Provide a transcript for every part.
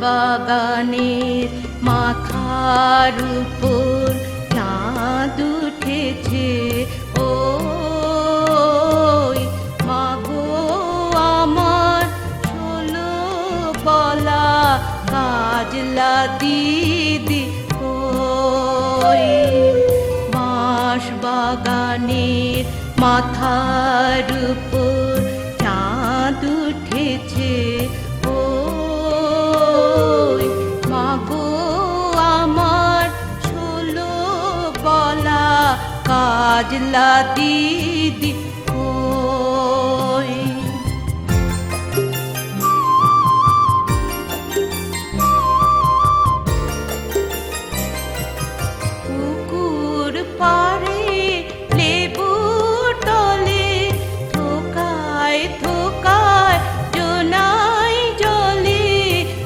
বাগানের মাথার উপর চাঁদ উঠেছে, ও মাগো আমার 16 বলা কাজলা দিদি কই। বাঁশ বাগানের মাথার উপর চাঁদ উঠেছে, ও মাগো আমার 16 বলা কাজলা দিদি কই। পুকুর পাড়ে লেবু তলে থোকায় থোকায় জোনাই জলে,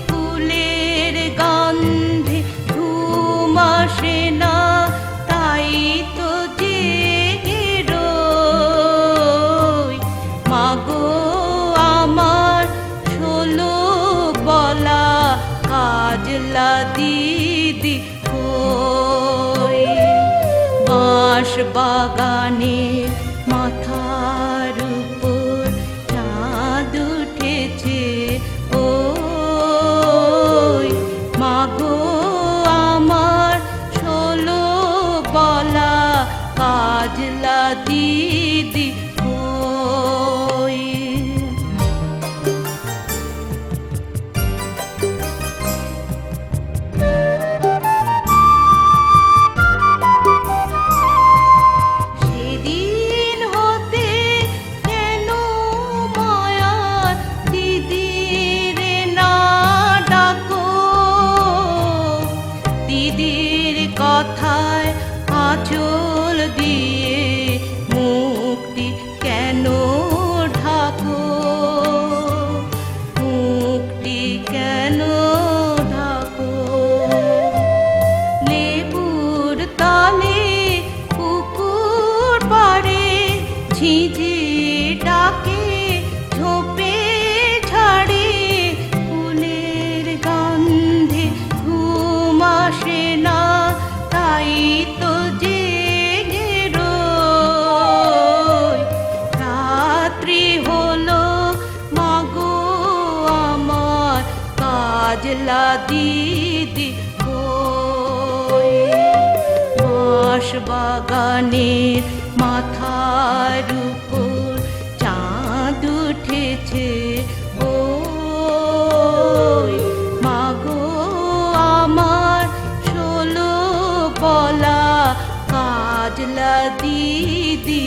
ফুলের গন্ধে ঘুম আসে না, তাই তো জেগে রই। মাগো আমার 16 বলা কাজলা দিদি কই। বাঁশ বাগানের মাথার উপর চাঁদ উঠেছে, ও মাগো আমার 16 বলা কাজলা দিদি কই। সেদিন হতে কেন মায়ার দিদির না ডাকো, দিদির কথায় আঁচল দিয়ে মুক্তি কেন ঢাকো, মুক্তি কেন ঢাকো। লেবুর তলে পুকুর পাড়ে ঝিঁঝি ডাকে ঝোপে ঝাড়ে, ফুলের গন্ধে ঘুম আসে না, তাই তো জেগে রই। রাত্রি হলো মাগো আমার কাজলা দিদি কই। বাঁশ বাগানের মাথার উপর চাঁদ উঠেছে, ও মাগো আমার 16 বলা কাজলা দিদি